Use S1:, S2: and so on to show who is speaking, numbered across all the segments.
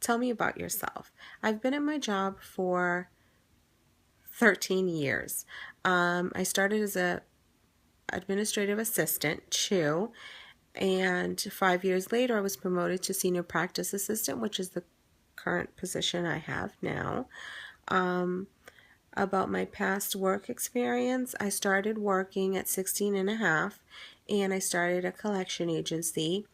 S1: tell me about yourself. I've been in my job for 13 years. I started as a administrative assistant too, and 5 years later I was promoted to senior practice assistant, which is the current position I have now. About my past work experience, I started working at 16 and a half, and I started a collection agency,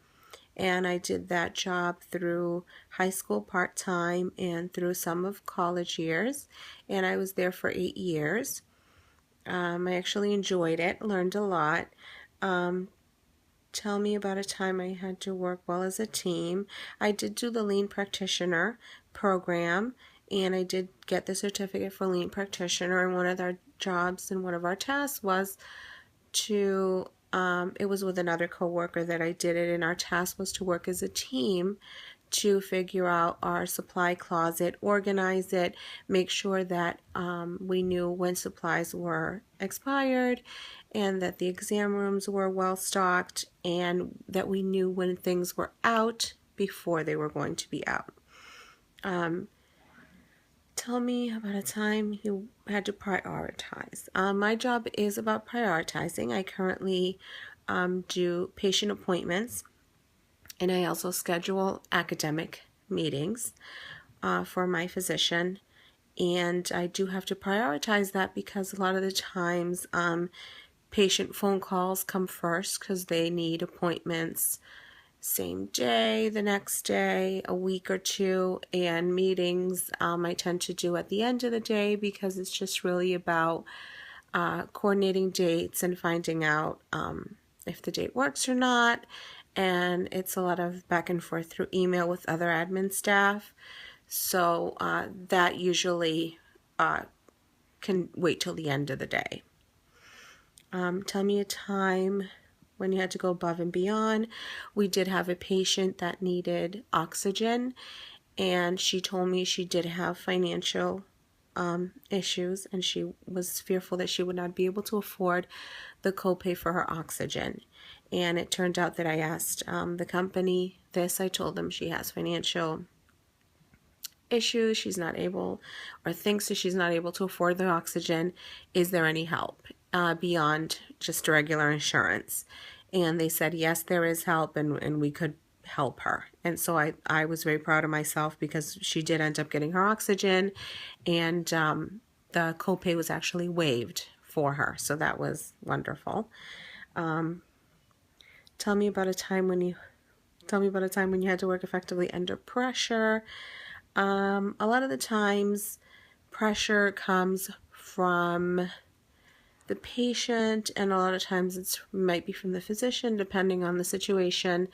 S1: and I did that job through high school part-time and through some of college years, and I was there for 8 years. I actually enjoyed it, learned a lot. Tell me about a time I had to work well as a team. I did do the Lean Practitioner program, and I did get the certificate for Lean Practitioner, and one of our jobs and one of our tasks was to, it was with another coworker that I did it, and our task was to work as a team to figure out our supply closet, organize it, make sure that we knew when supplies were expired and that the exam rooms were well stocked and that we knew when things were out before they were going to be out. Tell me about a time you had to prioritize. My job is about prioritizing. I currently do patient appointments, and I also schedule academic meetings for my physician. And I do have to prioritize that because a lot of the times patient phone calls come first because they need appointments same day, the next day, a week or two, and meetings I tend to do at the end of the day because it's just really about coordinating dates and finding out if the date works or not. And it's a lot of back and forth through email with other admin staff. So that usually can wait till the end of the day. Tell me a time when you had to go above and beyond. We did have a patient that needed oxygen, and she told me she did have financial issues, and she was fearful that she would not be able to afford the copay for her oxygen. And it turned out that I asked the company this. I told them she has financial issues, she's not able, or thinks that she's not able to afford the oxygen. Is there any help beyond just regular insurance? And they said yes, there is help, and we could help her. And so I was very proud of myself because she did end up getting her oxygen, and the copay was actually waived for her, so that was wonderful. Tell me about a time when you had to work effectively under pressure. A lot of the times pressure comes from the patient, and a lot of times it might be from the physician depending on the situation,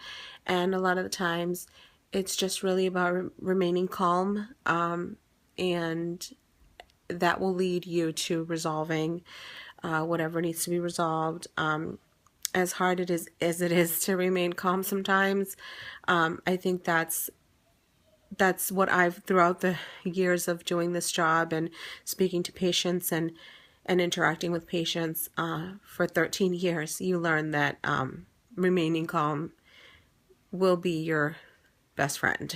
S1: and a lot of the times it's just really about remaining calm, and that will lead you to resolving whatever needs to be resolved. As hard as it is to remain calm sometimes, I think that's what I've, throughout the years of doing this job and speaking to patients and interacting with patients for 13 years, you learn that remaining calm will be your best friend.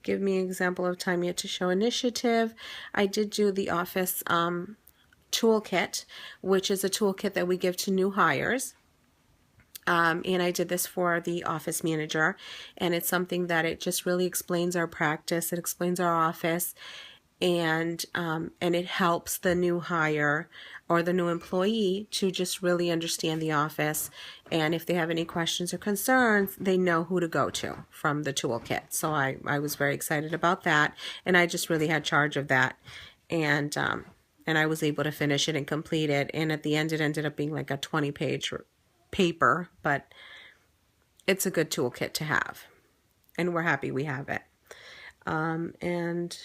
S1: Give me an example of time you had to show initiative. I did do the office toolkit, which is a toolkit that we give to new hires. And I did this for the office manager, and it's something that it just really explains our practice. It explains our office, and it helps the new hire or the new employee to just really understand the office. And if they have any questions or concerns, they know who to go to from the toolkit. So I was very excited about that, and I just really had charge of that. And I was able to finish it and complete it. And at the end, it ended up being like a 20-page paper, but it's a good toolkit to have, and we're happy we have it. And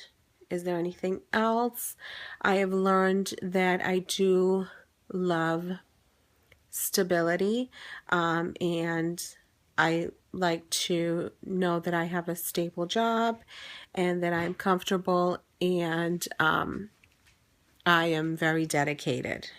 S1: is there anything else? I have learned that I do love stability, and I like to know that I have a stable job and that I'm comfortable, and I am very dedicated.